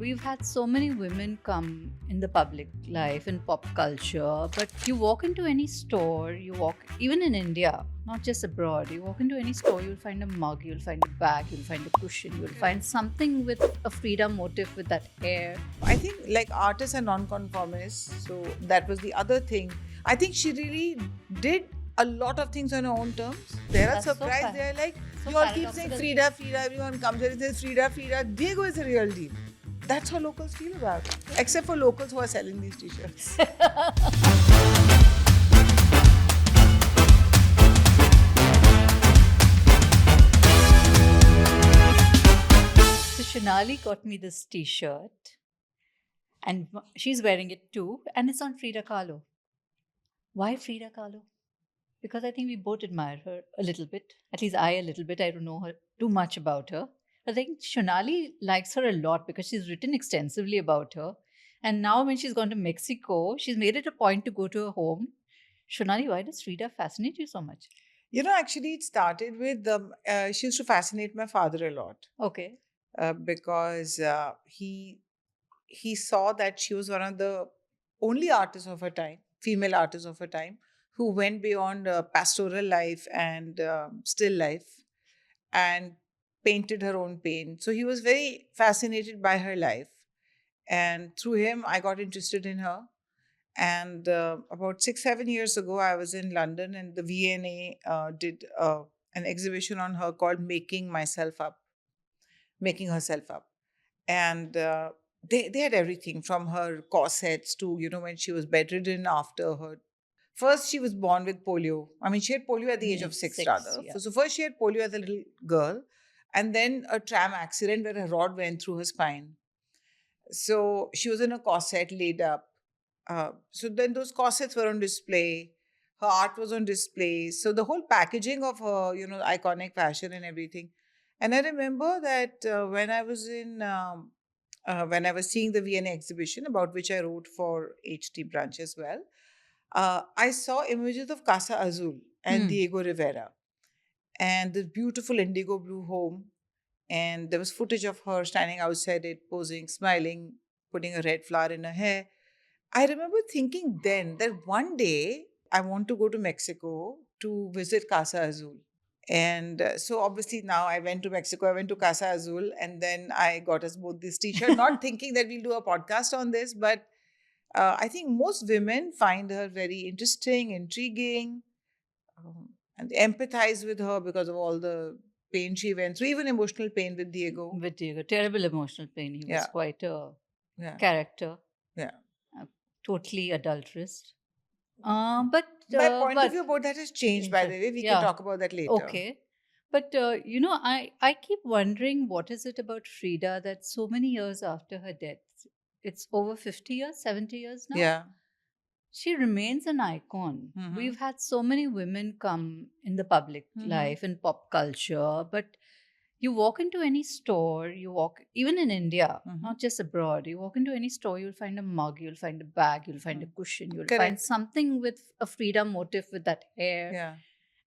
We've had so many women come in the public life in pop culture, but you walk into any store, even in India, not just abroad, you walk into any store, you'll find a mug, you'll find a bag, you'll find a cushion, you'll find something with a Frida motif with that hair. I think like artists are non-conformists, so that was the other thing. I think she really did a lot of things on her own terms. They are That's so surprised. fun. They are like, So you all keep saying paradoxical. Frida, Frida. Everyone comes here and says Frida, Frida. Diego is a real deal. That's how locals feel about it. Except for locals who are selling these t-shirts. So Shunali got me this t-shirt and she's wearing it too, and it's on Frida Kahlo. Why Frida Kahlo? Because I think we both admire her a little bit. At least I a little bit. I don't know her too much about her. I think Shunali likes her a lot because she's written extensively about her. And now when she's gone to Mexico, she's made it a point to go to her home. Shunali, why does Frida fascinate you so much? You know, actually, it started with she used to fascinate my father a lot Okay. because he saw that she was one of the only artists of her time, female artists of her time, who went beyond pastoral life and still life and painted her own pain. So he was very fascinated by her life. And through him, I got interested in her. And about 6-7 years ago, I was in London and the V&A did an exhibition on her called Making Herself Up. And they had everything from her corsets to, when she was bedridden after her. First, she was born with polio. I mean, she had polio at the age of six, rather. Yeah. So first she had polio as a little girl, and then a tram accident where a rod went through her spine. So she was in a corset laid up. So then those corsets were on display. Her art was on display. So the whole packaging of her, iconic fashion and everything. And I remember that when I was seeing the Vienna exhibition, about which I wrote for HT Branch as well, I saw images of Casa Azul and Diego Rivera and the beautiful indigo blue home. And there was footage of her standing outside it, posing, smiling, putting a red flower in her hair. I remember thinking then that one day I want to go to Mexico to visit Casa Azul. And so obviously now I went to Mexico, I went to Casa Azul, and then I got us both this t-shirt, not thinking that we'll do a podcast on this, but I think most women find her very interesting, intriguing, and they empathize with her because of all the pain she went through, even emotional pain with Diego. With Diego, terrible emotional pain. He was Yeah. quite a Yeah. character, Yeah. totally adulterous. But My point of view about that has changed, by the way. We Yeah. can talk about that later. Okay. But, I keep wondering what is it about Frida that so many years after her death, it's over 50 years, 70 years now? Yeah. She remains an icon. Mhm. We've had so many women come in the public life in pop culture, but you walk into any store, even in India, not just abroad, you walk into any store, you'll find a mug, you'll find a bag, you'll find a cushion, you'll find Correct. something with a Frida motif with that hair. Yeah.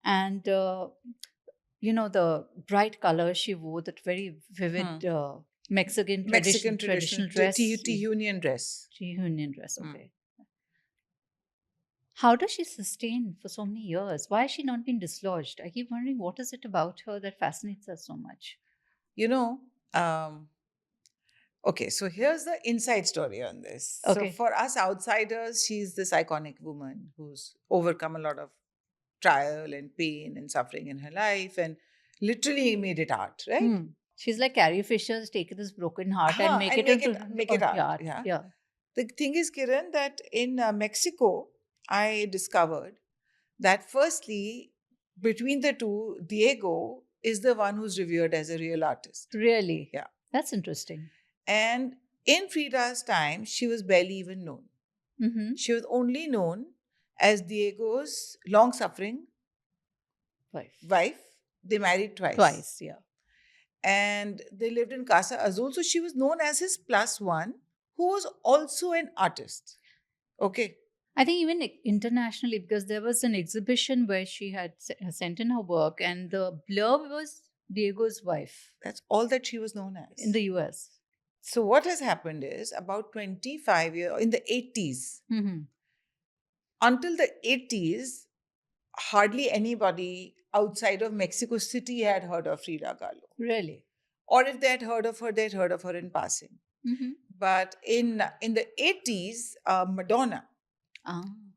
And, the bright color she wore, that very vivid Mexican traditional dress. T-Union dress. T-Union dress, okay. How does she sustain for so many years? Why has she not been dislodged? I keep wondering what is it about her that fascinates us so much? Okay, so here's the inside story on this. Okay. So for us outsiders, she's this iconic woman who's overcome a lot of trial and pain and suffering in her life and literally made it art, right? She's like Carrie Fisher's taken this broken heart and make it art. Yeah. The thing is, Kiran, that in Mexico, I discovered that firstly, between the two, Diego is the one who's revered as a real artist. Really? Yeah. That's interesting. And in Frida's time, she was barely even known. Mm-hmm. She was only known as Diego's long-suffering wife. They married twice. Yeah. And they lived in Casa Azul. So she was known as his plus one, who was also an artist. Okay. I think even internationally, because there was an exhibition where she had sent in her work and the blurb was Diego's wife. That's all that she was known as. In the US. So what has happened is about 25 years in the 80s, until the 80s, hardly anybody outside of Mexico City had heard of Frida Kahlo. Really? Or if they had heard of her, they'd heard of her in passing. But in the 80s, Madonna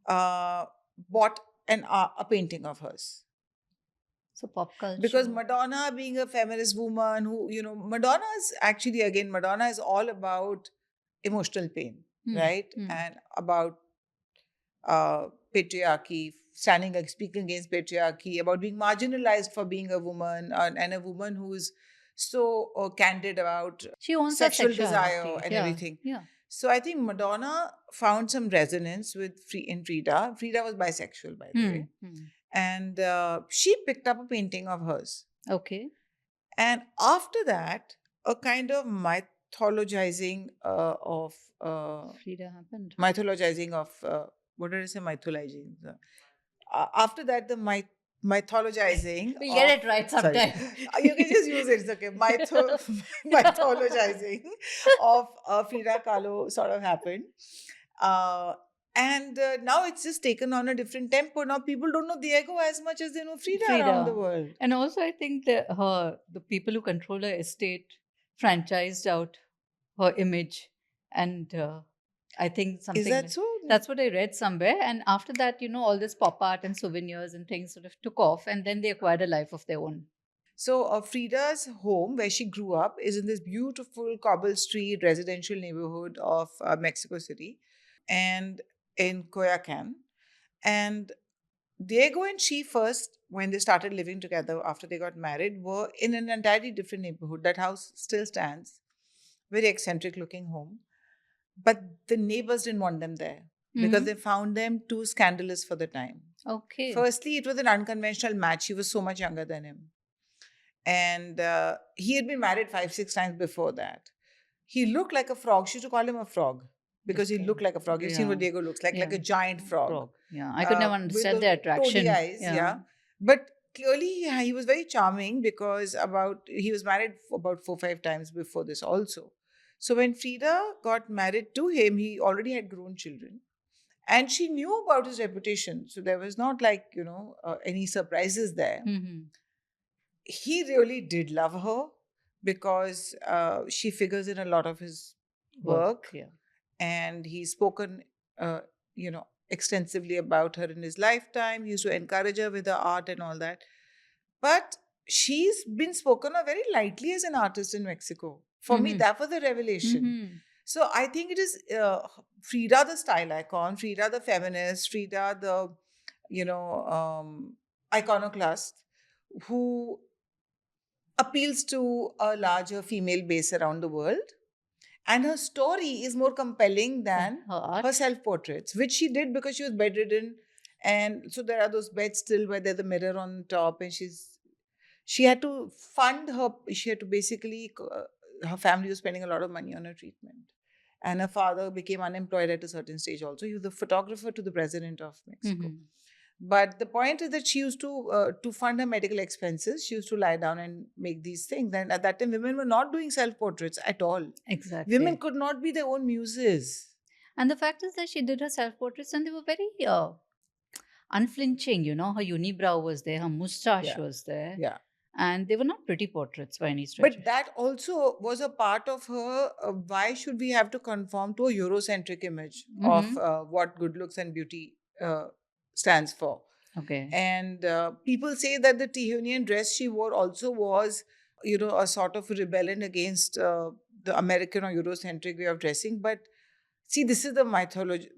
bought a painting of hers. So pop culture. Because Madonna, being a feminist woman who, Madonna is all about emotional pain, right? And about patriarchy, speaking against patriarchy, about being marginalized for being a woman, and a woman who's so candid about she owns sexual her desire and yeah. everything. Yeah. So I think Madonna found some resonance in Frida. Frida was bisexual, by the way. And she picked up a painting of hers. Okay. And after that, a kind of mythologizing of Frida happened. Mythologizing of what did I say? Mythologizing. After that, the mythologizing. We'll get it right sometime. You can just use it. It's okay. Mythologizing of Frida Kahlo sort of happened. And now it's just taken on a different tempo. Now people don't know Diego as much as they know Frida around the world. And also, I think that the people who control her estate franchised out her image, and I think something. Is that so? That's what I read somewhere. And after that, all this pop art and souvenirs and things sort of took off, and then they acquired a life of their own. So Frida's home, where she grew up, is in this beautiful cobble street residential neighborhood of Mexico City, and in Coyoacán. And Diego and she first, when they started living together after they got married, were in an entirely different neighborhood. That house still stands, very eccentric looking home. But the neighbors didn't want them there because they found them too scandalous for the time. Okay. Firstly, it was an unconventional match. She was so much younger than him. And he had been married 5-6 times before that. He looked like a frog. She used to call him a frog because he looked like a frog. You've seen what Diego looks like a giant frog. Yeah, I could never understand the attraction. Toady eyes, But clearly he was very charming because he was married about 4-5 times before this also. So when Frida got married to him, he already had grown children. And she knew about his reputation. So there was not any surprises there. He really did love her because she figures in a lot of his work. And he's spoken, extensively about her in his lifetime. He used to encourage her with her art and all that. But she's been spoken of very lightly as an artist in Mexico. For me, that was a revelation. So I think it is Frida the style icon, Frida the feminist, Frida the, iconoclast who appeals to a larger female base around the world. And her story is more compelling than her self-portraits, which she did because she was bedridden. And so there are those beds still where there's a mirror on top, and she had to fund her. She had to basically, her family was spending a lot of money on her treatment. And her father became unemployed at a certain stage also. He was the photographer to the president of Mexico. But the point is that she used to fund her medical expenses. She used to lie down and make these things. And at that time, women were not doing self-portraits at all. Exactly. Women could not be their own muses. And the fact is that she did her self-portraits and they were very unflinching. Her unibrow was there, her moustache was there. Yeah. And they were not pretty portraits by any stretch. But that also was a part of her, why should we have to conform to a Eurocentric image of what good looks and beauty stands for. Okay. And people say that the Tihunian dress she wore also was, a sort of rebellion against the American or Eurocentric way of dressing. But see, this is the mythology.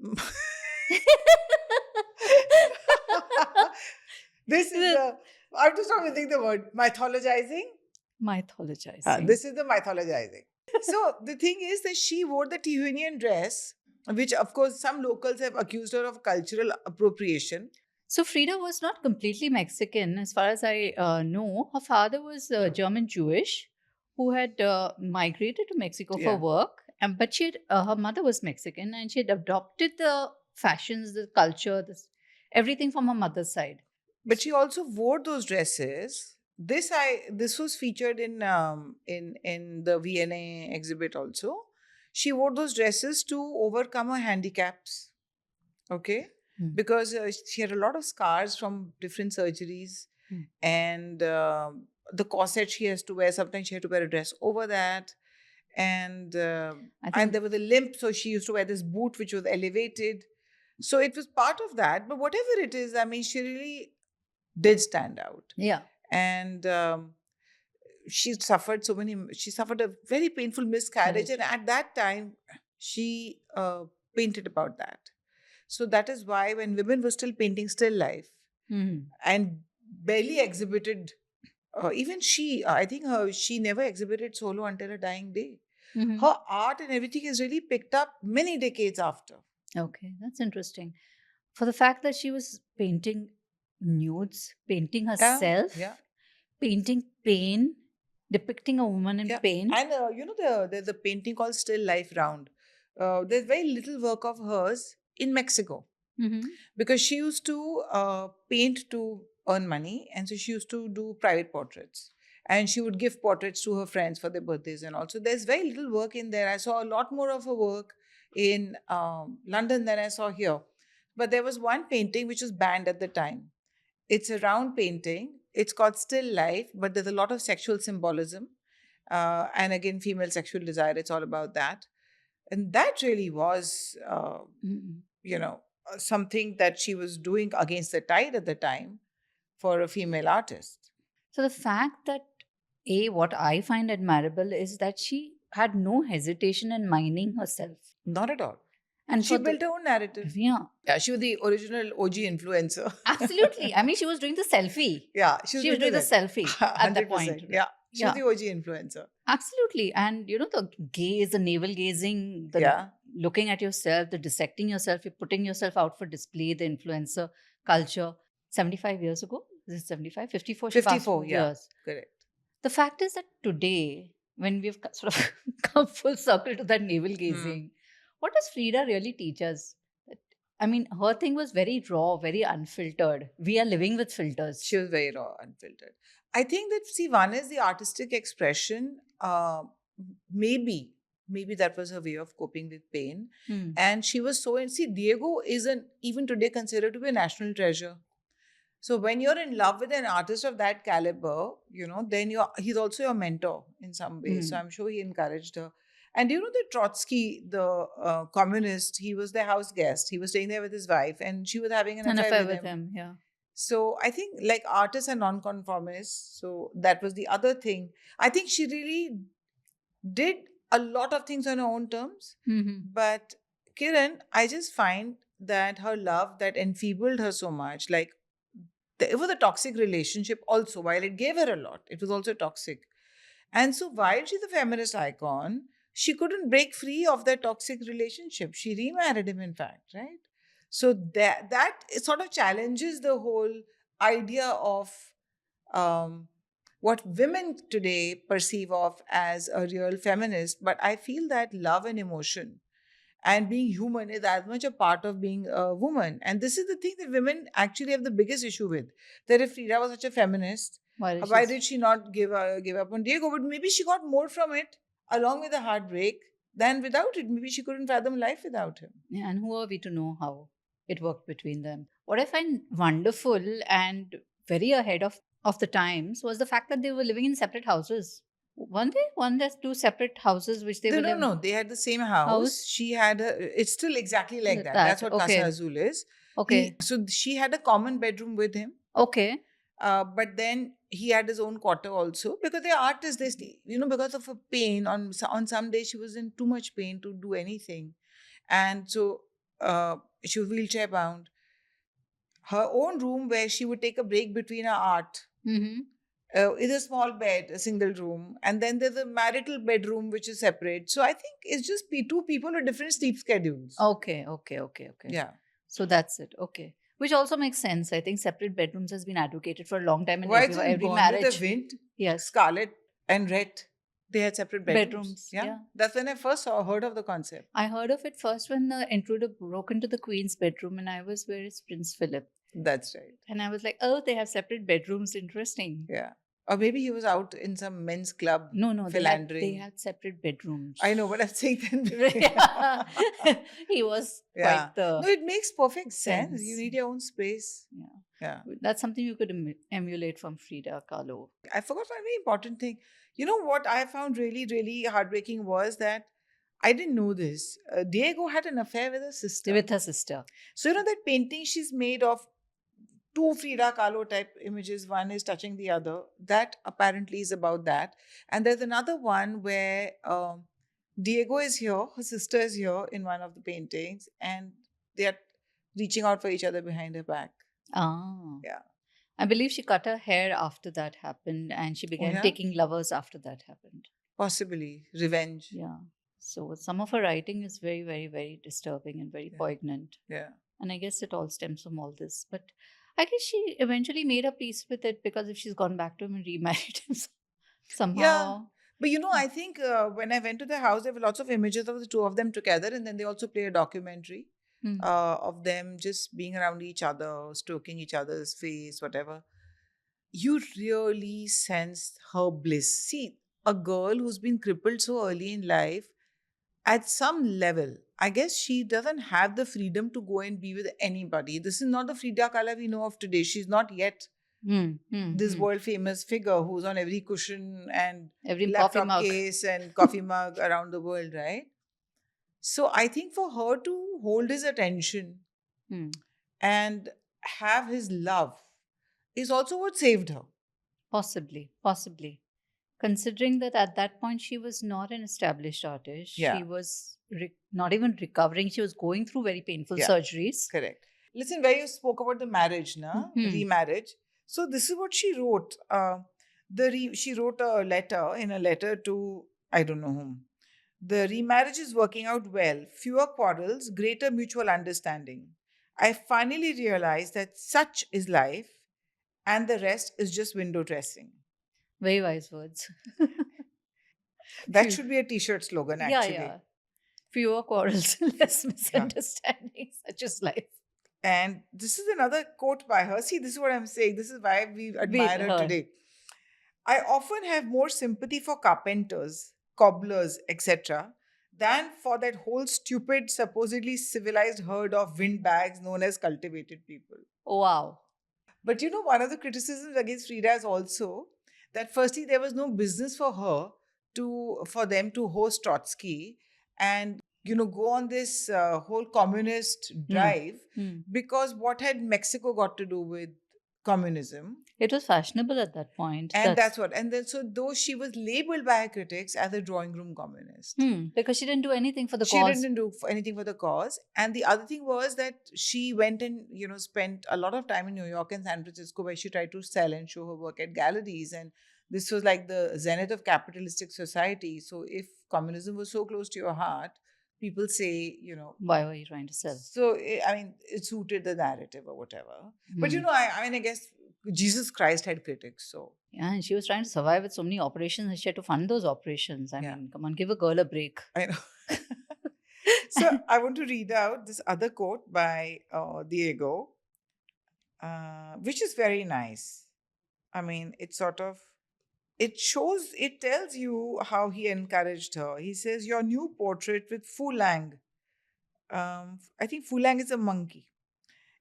I'm just not using the word mythologizing. Mythologizing. This is the mythologizing. So the thing is that she wore the Tihunian dress, which of course some locals have accused her of cultural appropriation. So Frida was not completely Mexican, as far as I know. Her father was German Jewish, who had migrated to Mexico for work, but her mother was Mexican, and she had adopted the fashions, the culture, everything from her mother's side. But she also wore those dresses. This was featured in the V&A exhibit also. She wore those dresses to overcome her handicaps. Okay. Hmm. Because she had a lot of scars from different surgeries. Hmm. And the corset she has to wear, sometimes she had to wear a dress over that. And I and think, there was a limp, so she used to wear this boot which was elevated. So it was part of that. But whatever it is, I mean, she really did stand out. yeah. And she suffered a very painful miscarriage. Correct. And at that time, she painted about that. So that is why when women were still painting still life Mhm. and barely exhibited, even she, I think she never exhibited solo until her dying day. Mhm. Her art and everything is really picked up many decades after. Okay, that's interesting. For the fact that she was painting nudes, painting Yeah, herself, yeah, painting pain, depicting a woman in yeah. pain. And there's a painting called Still Life Round. There's very little work of hers in Mexico Mm-hmm. because she used to paint to earn money, and so she used to do private portraits. And she would give portraits to her friends for their birthdays and all. So there's very little work in there. I saw a lot more of her work in London than I saw here. But there was one painting which was banned at the time. It's a round painting. It's called Still Life, but there's a lot of sexual symbolism. And again, female sexual desire. It's all about that. And that really was, Mm-hmm. something that she was doing against the tide at the time for a female artist. So the fact that what I find admirable is that she had no hesitation in mining herself. Not at all. And She for the built her own narrative. yeah, Yeah, she was the original OG influencer. absolutely. I mean, she was doing the selfie. Yeah, She was doing the selfie at that point. 100%. Yeah, she was Yeah, the OG influencer. absolutely. And the gaze, the navel gazing, the Yeah. looking at yourself, the dissecting yourself, you're putting yourself out for display, the influencer culture. 75 years ago, this is 75, 54, she passed 54, away. yeah. Years. Correct. The fact is that today, when we've sort of come full circle to that navel Hmm. gazing, what does Frida really teach us? I mean, her thing was very raw, very unfiltered. We are living with filters. She was very raw, unfiltered. I think that, see, one is the artistic expression. Maybe that was her way of coping with pain. Hmm. And she was so, and see, Diego isn't even today considered to be a national treasure. So when you're in love with an artist of that caliber, then he's also your mentor in some ways. So Mm. I'm sure he encouraged her. And the Trotsky, the communist, he was their house guest. He was staying there with his wife, and she was having an An affair affair with with him. him, yeah. So I think like artists are nonconformists. So that was the other thing. I think she really did a lot of things on her own terms. Mm-hmm. But Kiran, I just find that her love that enfeebled her so much, like it was a toxic relationship also. While it gave her a lot, it was also toxic. And so while she's a feminist icon, she couldn't break free of that toxic relationship. She remarried him, in fact, right? So that sort of challenges the whole idea of um, what women today perceive of as a real feminist. But I feel that love and emotion and being human is as much a part of being a woman. And this is the thing that women actually have the biggest issue with. That if Frida was such a feminist, why did she not give up on Diego? But maybe she got more from it, along with the heartbreak, than without it. Maybe she couldn't fathom life without him. Yeah, and who are we to know how it worked between them? What I find wonderful and very ahead of the times was the fact that they were living in separate houses. Weren't they? One there's two separate houses which they were living. No. They had the same house. She had it's still exactly like that. That's what Casa Azul is. Okay. So she had a common bedroom with him. Okay. But then he had his own quarter also because they're artists. Because of her pain, on some days she was in too much pain to do anything, and so she was wheelchair bound. Her own room where she would take a break between her art. Mm-hmm. Is a small bed, a single room, and then there's a marital bedroom which is separate. So I think it's just two people with different sleep schedules. Okay. Yeah. So that's it. Okay. Which also makes sense. I think separate bedrooms has been advocated for a long time in Why every Gone marriage. with the Wind, Yes. Scarlett and Rhett, they had separate bedrooms. Yeah. That's when I first heard of the concept. I heard of it first when the intruder broke into the Queen's bedroom, and I was, where is Prince Philip? That's right. And I was like, oh, they have separate bedrooms. Interesting. Yeah. Or maybe he was out in some men's club No, they philandering. had separate bedrooms. I know, but I'm saying then. He was Yeah. quite the No, it makes perfect sense. sense. You need your own space. Yeah. Yeah. That's something you could emulate from Frida Kahlo. I forgot one very important thing. You know what I found really, really heartbreaking was that I didn't know this. Diego had an affair with her sister. With her sister. So, you know, that painting she's made of two Frida Kahlo type images, one is touching the other. That apparently is about that. And there's another one where Diego is here, her sister is here in one of the paintings, and they are reaching out for each other behind her back. Ah. Yeah. I believe she cut her hair after that happened, and she began yeah? taking lovers after that happened. Possibly. Revenge. Yeah. So some of her writing is very, very, very disturbing and very poignant. Yeah. And I guess it all stems from all this. But I guess she eventually made a peace with it, because if she's gone back to him and remarried him somehow. Yeah. But you know, I think when I went to their house, there were lots of images of the two of them together, and then they also play a documentary of them just being around each other, stroking each other's face, whatever. You really sensed her bliss. See, a girl who's been crippled so early in life, at some level, I guess she doesn't have the freedom to go and be with anybody. This is not the Frida Kahlo we know of today. She's not yet this world famous figure who's on every cushion and every laptop case and coffee mug around the world, right? So I think for her to hold his attention and have his love is also what saved her. Possibly. Considering that at that point she was not an established artist, she was not even recovering. She was going through very painful surgeries. Correct. Listen, where you spoke about the marriage, remarriage. So this is what she wrote. She wrote a letter to I don't know whom. The remarriage is working out well. Fewer quarrels, greater mutual understanding. I finally realized that such is life, and the rest is just window dressing. Very wise words. That should be a t-shirt slogan, actually. Yeah. Fewer quarrels, less misunderstandings. Such is life. And this is another quote by her. See, this is what I'm saying. This is why we admire her today. I often have more sympathy for carpenters, cobblers, etc., than for that whole stupid, supposedly civilized herd of windbags known as cultivated people. Wow. But you know, one of the criticisms against Frida is also that firstly, there was no business for her for them to host Trotsky and go on this whole communist drive, because what had Mexico got to do with communism? It was fashionable at that point. And that's what. And then, so though she was labeled by her critics as a drawing room communist. Because she didn't do anything for the cause. She didn't do anything for the cause. And the other thing was that she went and, spent a lot of time in New York and San Francisco, where she tried to sell and show her work at galleries. And this was like the zenith of capitalistic society. So if communism was so close to your heart, people say, why were you trying to sell? So, I mean, it suited the narrative or whatever. But, I guess Jesus Christ had critics, so. Yeah, and she was trying to survive with so many operations, and she had to fund those operations. I mean, come on, give a girl a break. I know. So, I want to read out this other quote by Diego, which is very nice. I mean, it tells you how he encouraged her. He says, your new portrait with Fulang, I think Fulang is a monkey,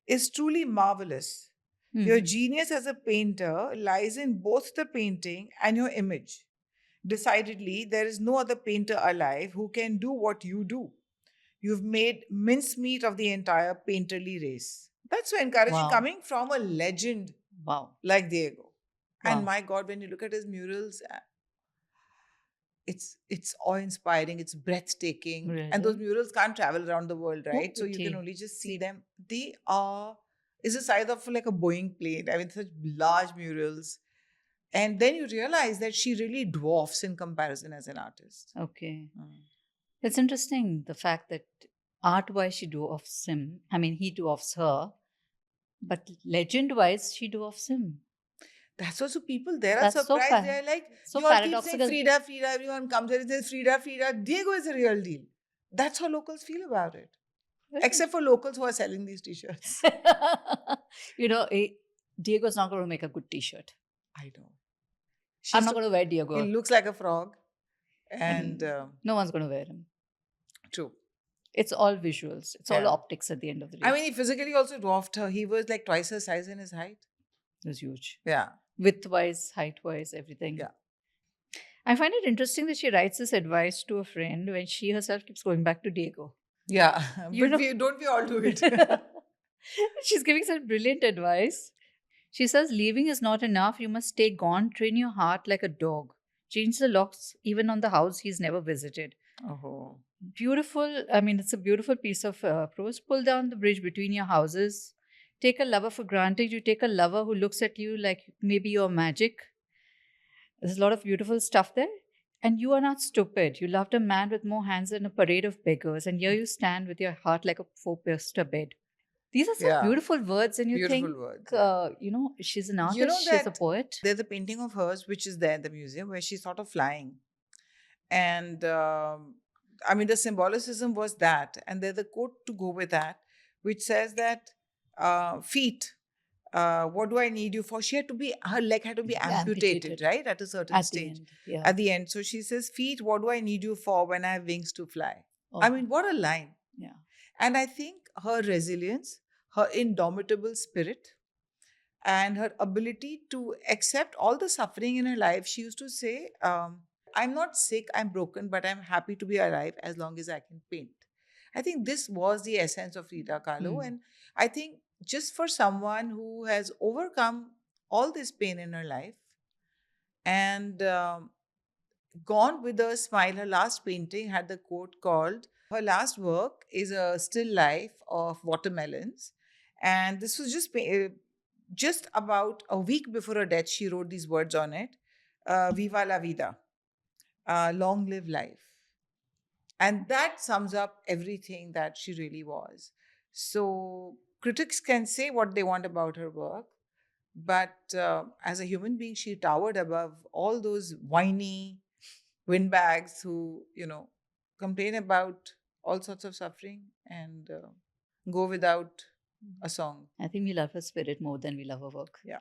is truly marvelous. Your genius as a painter lies in both the painting and your image. Decidedly, there is no other painter alive who can do what you do. You've made mincemeat of the entire painterly race. That's so encouraging, coming from a legend like Diego. And my God, when you look at his murals, it's awe-inspiring, it's breathtaking. Really? And those murals can't travel around the world, right? So you can only just see them. They are... is the size of like a Boeing plane. I mean, such large murals. And then you realize that she really dwarfs in comparison as an artist. Okay. It's interesting, the fact that art-wise she dwarfs him. I mean, he dwarfs her. But legend-wise, she dwarfs him. That's also people there are surprised. So they're like, you all keep saying Frida, everyone comes there and says Frida. Diego is a real deal. That's how locals feel about it. Except for locals who are selling these t-shirts. Diego's not going to make a good t-shirt. I know. She I'm used not to, going to wear he Diego. looks like a frog. And And no one's going to wear him. true. It's all visuals. It's all Yeah. optics at the end of the day. I mean, he physically also dwarfed her. He was like twice her size in his height. It was huge. Yeah. Width-wise, height-wise, everything. Yeah. I find it interesting that she writes this advice to a friend when she herself keeps going back to Diego. Yeah. You But know- don't we all do it? She's giving such brilliant advice. She says, leaving is not enough. You must stay gone. Train your heart like a dog. Change the locks even on the house he's never visited. Oh. Beautiful. I mean, it's a beautiful piece of prose. Pull down the bridge between your houses. Take a lover for granted. You take a lover who looks at you like maybe you're magic. There's a lot of beautiful stuff there. And you are not stupid. You loved a man with more hands than a parade of beggars. And here you stand with your heart like a four-poster bed. These are such Yeah. beautiful words. And you Beautiful think, words, yeah. she's an You know artist, she's a that poet. there's a painting of hers which is there in the museum where she's sort of flying. And I mean, the symbolicism was that. And there's a quote to go with that, which says that feet, what do I need you for? She had to be, her leg had to be amputated, Amputated. right? At a certain At the stage. end. Yeah. At the end. So she says, feet, what do I need you for when I have wings to fly? Oh, I mean, what a line. yeah. And I think her resilience, her indomitable spirit, and her ability to accept all the suffering in her life. She used to say, I'm not sick, I'm broken, but I'm happy to be alive as long as I can paint. I think this was the essence of Frida Kahlo. Mm. And I think just for someone who has overcome all this pain in her life and gone with a smile, her last painting had the quote called, her last work is a still life of watermelons. And this was just about a week before her death, she wrote these words on it: Viva la vida, long live life. And that sums up everything that she really was. So, critics can say what they want about her work, but as a human being, she towered above all those whiny windbags who, complain about all sorts of suffering and go without a song. I think we love her spirit more than we love her work. Yeah.